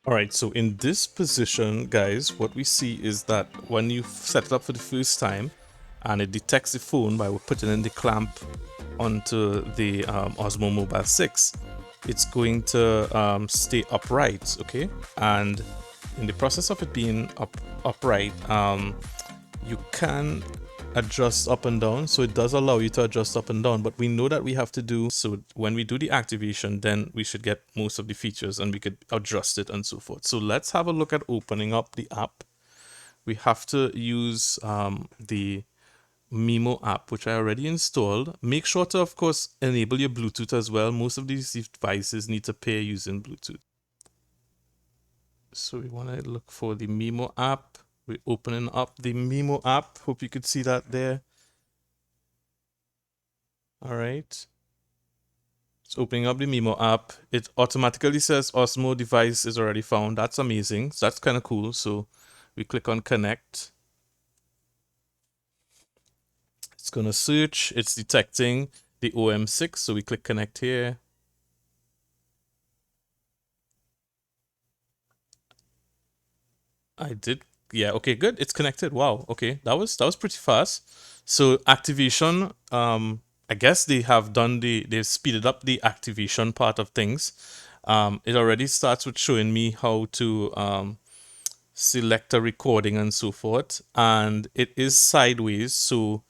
All right, so in this position, guys, what we see is that when you set it up for the first time and it detects the phone by putting in the clamp onto the Osmo Mobile 6, it's going to stay upright, okay? And in the process of it being upright, you can adjust up and down, so it does allow you to adjust up and down, but we know that we have to do so when we do the activation, then we should get most of the features and we could adjust it and so forth. So let's have a look at opening up the app. We have to use the Mimo app, which I already installed. Make sure to, of course, enable your Bluetooth as well. Most of these devices need to pair using Bluetooth. So we want to look for the Mimo app. We're opening up the Mimo app. Hope you could see that there. All right. It's opening up the Mimo app. It automatically says Osmo device is already found. That's amazing. So that's kind of cool. So we click on connect. It's going to search. It's detecting the OM6. So we click connect here. I did. Yeah, okay, good. It's connected. Wow. Okay. That was pretty fast. So activation, I guess they've speeded up the activation part of things. It already starts with showing me how to select a recording and so forth. And it is sideways, so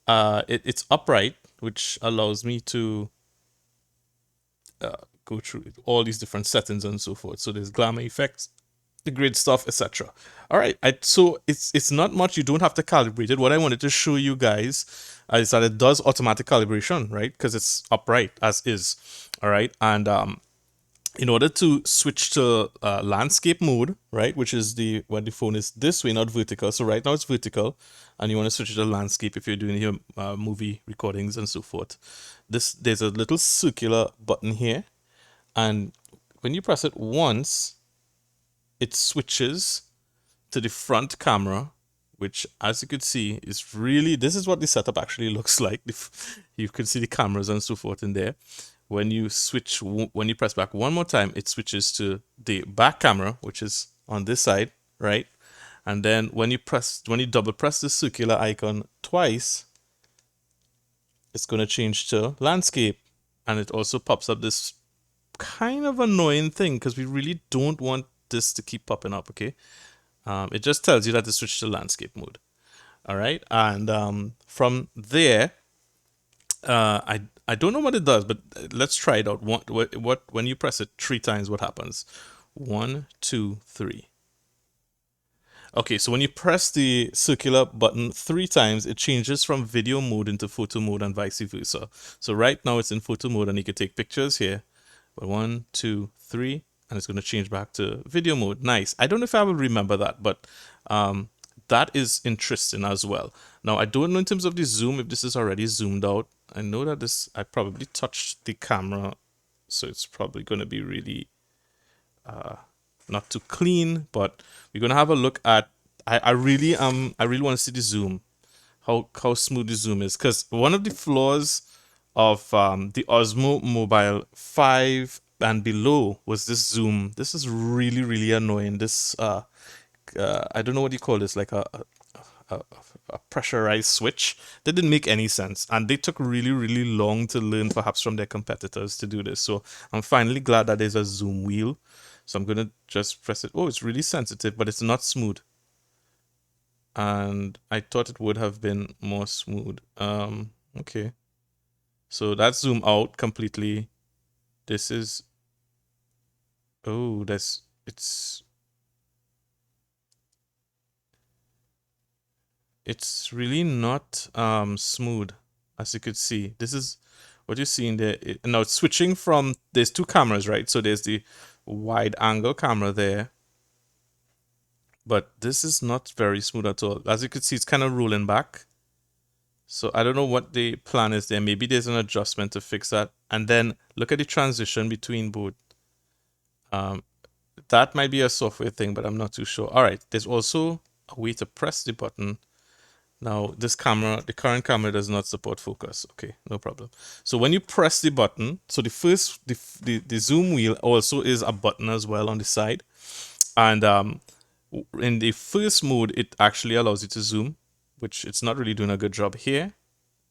it's upright, which allows me to go through all these different settings and so forth. So there's glamour effects, the grid stuff, etc. All right, so it's not much. You don't have to calibrate it. What I wanted to show you guys is that it does automatic calibration, right? Because it's upright as is. All right, and in order to switch to landscape mode, right, which is the when the phone is this way, not vertical. So right now it's vertical, and you want to switch it to landscape if you're doing your movie recordings and so forth. There's a little circular button here, and when you press it once, it switches to the front camera, which, as you could see, is really, this is what the setup actually looks like. You can see the cameras and so forth in there. When you when you press back one more time, it switches to the back camera, which is on this side, right? And then when you double press the circular icon twice, it's going to change to landscape. And it also pops up this kind of annoying thing because we really don't want this to keep popping up, okay? It just tells you that to switch to landscape mode. All right, and from there, I don't know what it does, but let's try it out. What when you press it 3 times, what happens? 1, 2, 3. Okay, so when you press the circular button 3 times, it changes from video mode into photo mode and vice versa. So right now it's in photo mode, and you can take pictures here. But 1, 2, 3, and it's going to change back to video mode. Nice. I don't know if I will remember that, but that is interesting as well. Now, I don't know in terms of the zoom if this is already zoomed out. I know that I probably touched the camera, so it's probably going to be really not too clean, but we're going to have a look at, I really want to see the zoom, how smooth the zoom is, because one of the flaws of the Osmo Mobile 5 and below was this zoom. This is really, really annoying. This I don't know what you call this, like a, a pressurized switch. That didn't make any sense, and they took really, really long to learn, perhaps from their competitors, to do this. So I'm finally glad that there's a zoom wheel. So I'm gonna just press it. Oh, it's really sensitive, but it's not smooth. And I thought it would have been more smooth. Okay. So that's zoom out completely. This is, oh, it's really not smooth, as you could see. This is what you see in there. Now it's switching from, there's 2 cameras, right? So there's the wide angle camera there, but this is not very smooth at all. As you can see, it's kind of rolling back. So I don't know what the plan is there. Maybe there's an adjustment to fix that. And then look at the transition between both. Um, that might be a software thing, but I'm not too sure. All right, there's also a way to press the button Now this camera, the current camera does not support focus. Okay, no problem. So when you press the button, so the zoom wheel also is a button as well on the side. And in the first mode, it actually allows you to zoom, which it's not really doing a good job here.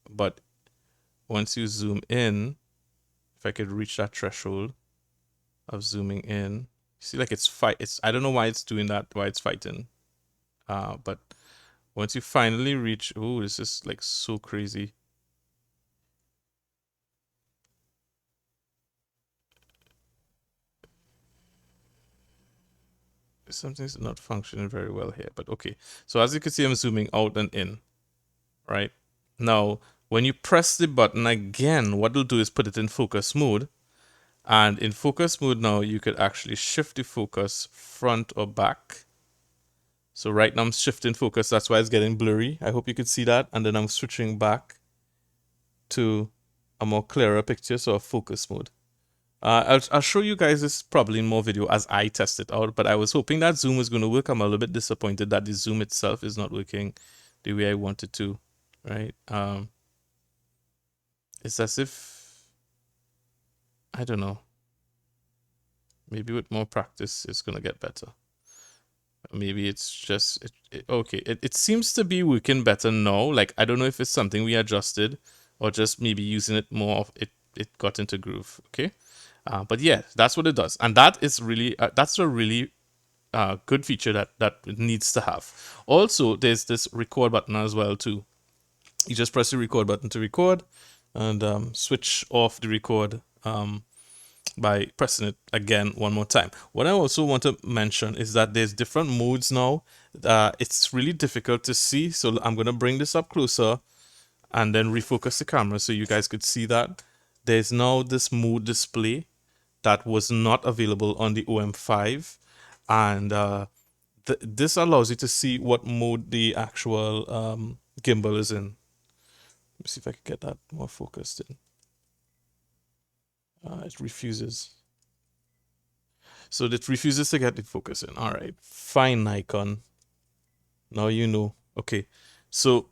But once you zoom in, if I could reach that threshold of zooming in, see like it's I don't know why it's doing that, why it's fighting. But once you finally reach, oh, this is like so crazy. Something's not functioning very well here, but okay. So as you can see, I'm zooming out and in, right? Now, when you press the button again, what it'll do is put it in focus mode. And in focus mode now, you could actually shift the focus front or back. So right now I'm shifting focus, that's why it's getting blurry. I hope you could see that. And then I'm switching back to a more clearer picture, so a focus mode. I'll show you guys this probably in more video as I test it out, but I was hoping that zoom was going to work. I'm a little bit disappointed that the zoom itself is not working the way I wanted to, right? It's as if, I don't know, maybe with more practice it's going to get better. Maybe it's just, okay, it seems to be working better now. Like, I don't know if it's something we adjusted or just maybe using it more, it got into groove, okay? But yeah, that's what it does. And that is really, that's a really good feature that it needs to have. Also, there's this record button as well too. You just press the record button to record and switch off the record by pressing it again one more time. What I also want to mention is that there's different modes now. It's really difficult to see, so I'm going to bring this up closer and then refocus the camera so you guys could see that. There's now this mode display that was not available on the OM5, and this allows you to see what mode the actual gimbal is in. Let me see if I can get that more focused in. It refuses. So it refuses to get the focus in. All right, fine, Nikon. Now you know. Okay, so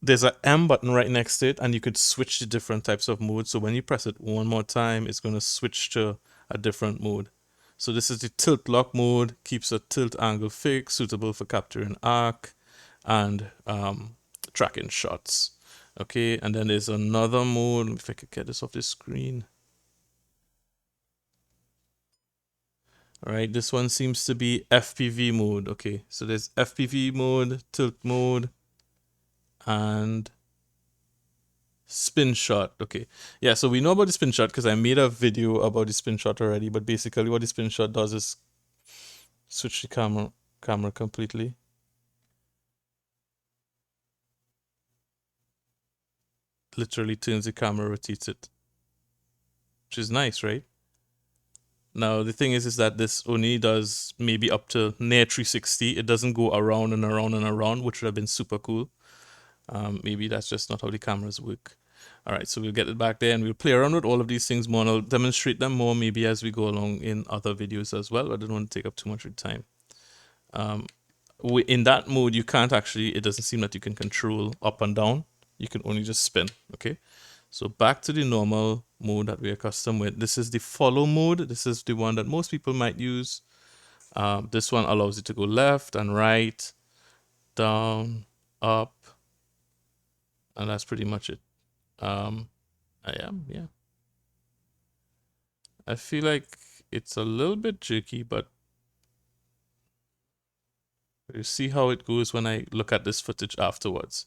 there's an M button right next to it, and you could switch to different types of modes. So when you press it one more time, it's going to switch to a different mode. So this is the tilt lock mode, keeps a tilt angle fixed, suitable for capturing arc and tracking shots. Okay, and then there's another mode. If I could get this off the screen. All right, this one seems to be FPV mode. Okay, so there's FPV mode, tilt mode, and spin shot. Okay, yeah, so we know about the spin shot because I made a video about the spin shot already, but basically what the spin shot does is switch the camera completely. Literally turns the camera, rotates it, which is nice, right? Now the thing is that this only does maybe up to near 360. It doesn't go around and around and around, which would have been super cool. Maybe that's just not how the cameras work. All right, so we'll get it back there and we'll play around with all of these things more, and I'll demonstrate them more maybe as we go along in other videos as well. I don't want to take up too much of time. In that mode, you can't actually, it doesn't seem that you can control up and down. You can only just spin, okay? So back to the normal mode that we're accustomed with. This is the follow mode. This is the one that most people might use. This one allows you to go left and right, down, up, and that's pretty much it. Yeah. I feel like it's a little bit jerky, but you see how it goes when I look at this footage afterwards.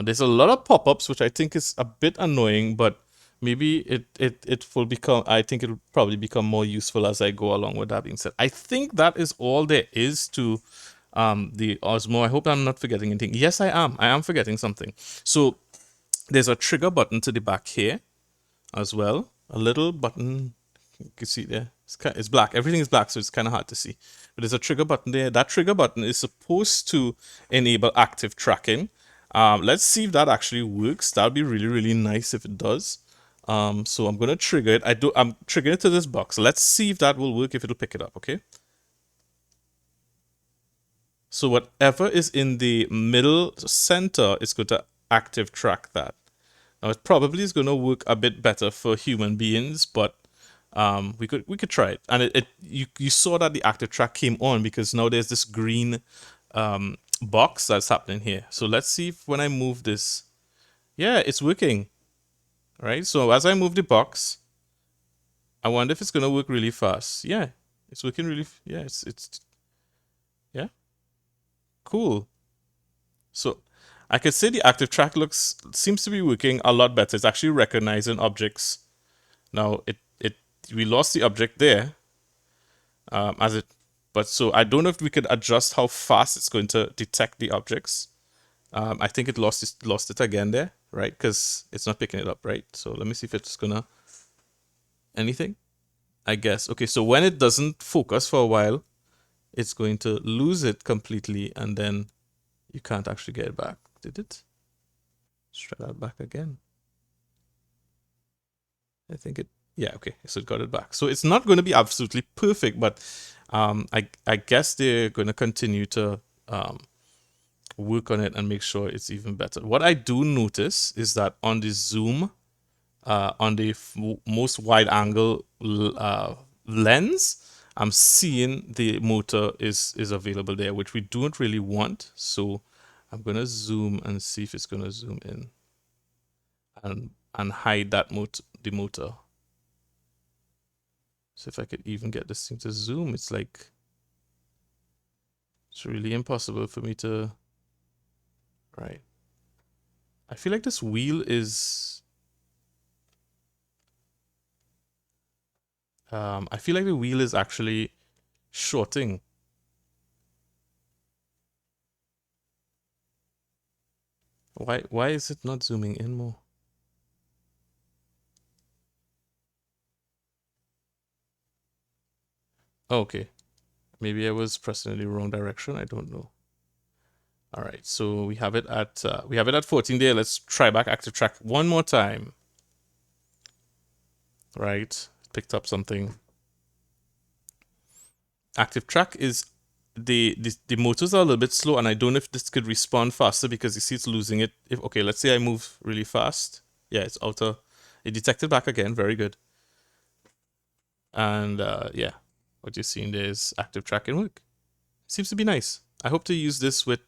There's a lot of pop-ups, which I think is a bit annoying, but maybe it will become, I think it'll probably become more useful as I go along. With that being said, I think that is all there is to the Osmo. I hope I'm not forgetting anything. Yes, I am forgetting something. So there's a trigger button to the back here as well. A little button, you can see there. It's black. Everything is black, so it's kind of hard to see. But there's a trigger button there. That trigger button is supposed to enable active tracking. Let's see if that actually works. That'd be really, really nice if it does. So I'm gonna trigger it. I'm triggering it to this box. Let's see if that will work, if it'll pick it up, okay? So whatever is in the middle center is going to active track that. Now it probably is going to work a bit better for human beings, but we could try it. And you saw that the active track came on because now there's this green box that's happening here. So let's see if when I move this, yeah, it's working, right? So as I move the box, I wonder if it's going to work really fast. Yeah, it's working really, yeah, it's yeah, cool. So I could say the active track seems to be working a lot better. It's actually recognizing objects. Now we lost the object there, as it, but so I don't know if we could adjust how fast it's going to detect the objects. I think it lost it again there, right? Because it's not picking it up, right? So let me see if it's gonna anything. I guess. Okay, so when it doesn't focus for a while, it's going to lose it completely, and then you can't actually get it back. Did it? Let's try that back again. I think it, yeah, okay, so it got it back. So it's not going to be absolutely perfect, but I guess they're going to continue to work on it and make sure it's even better. What I do notice is that on the zoom, on the most wide angle lens, I'm seeing the motor is available there, which we don't really want. So I'm gonna zoom and see if it's gonna zoom in and hide that the motor. So if I could even get this thing to zoom, it's like it's really impossible for me to. Right. I feel like this wheel is. I feel like the wheel is actually shorting. Why is it not zooming in more? Oh, okay. Maybe I was pressing in the wrong direction. I don't know. All right, so we have it at 14 there. Let's try back active track one more time. Right, picked up something. Active track is the motors are a little bit slow, and I don't know if this could respond faster because you see it's losing it. If okay, let's say I move really fast. Yeah, it's outer. It detected back again. Very good. And yeah, what you're seeing there is active tracking work. Seems to be nice. I hope to use this with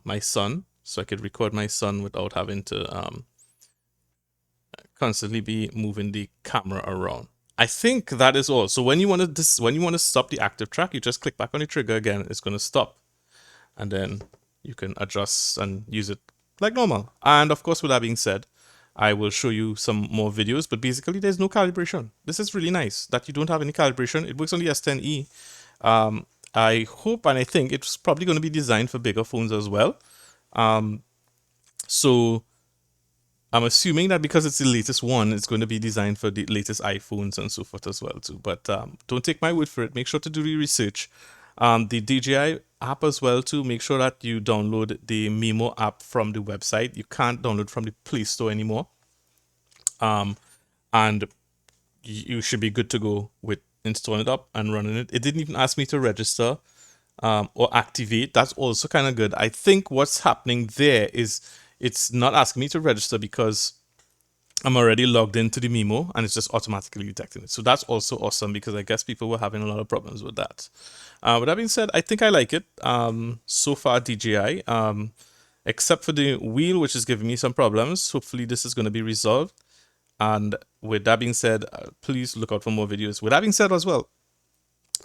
my son, so I could record my son without having to constantly be moving the camera around. I think that is all. So when you want to stop the active track, you just click back on the trigger again. It's going to stop, and then you can adjust and use it like normal. And of course, with that being said, I will show you some more videos. But basically, there's no calibration. This is really nice that you don't have any calibration. It works on the S10e. I hope and I think it's probably going to be designed for bigger phones as well. So I'm assuming that because it's the latest one, it's going to be designed for the latest iPhones and so forth as well too. But don't take my word for it. Make sure to do the research. The DJI app as well too. Make sure that you download the Mimo app from the website. You can't download from the Play Store anymore. And you should be good to go with installing it up and running it. It didn't even ask me to register or activate. That's also kind of good. I think what's happening there is it's not asking me to register because I'm already logged into the Mimo and it's just automatically detecting it. So that's also awesome because I guess people were having a lot of problems with that. With that being said, I think I like it. So far, DJI, except for the wheel, which is giving me some problems. Hopefully, this is going to be resolved. And with that being said, please look out for more videos. With that being said as well,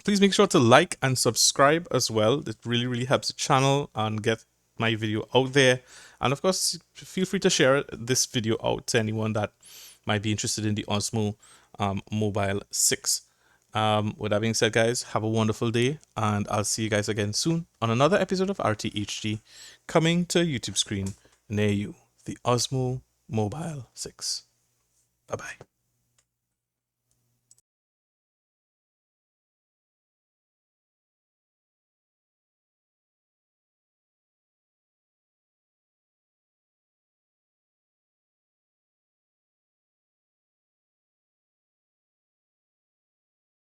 please make sure to like and subscribe as well. It really, really helps the channel and get my video out there. And of course, feel free to share this video out to anyone that might be interested in the Osmo Mobile 6. With that being said, guys, have a wonderful day, and I'll see you guys again soon on another episode of RTHD coming to a YouTube screen near you, the Osmo Mobile 6. Bye-bye.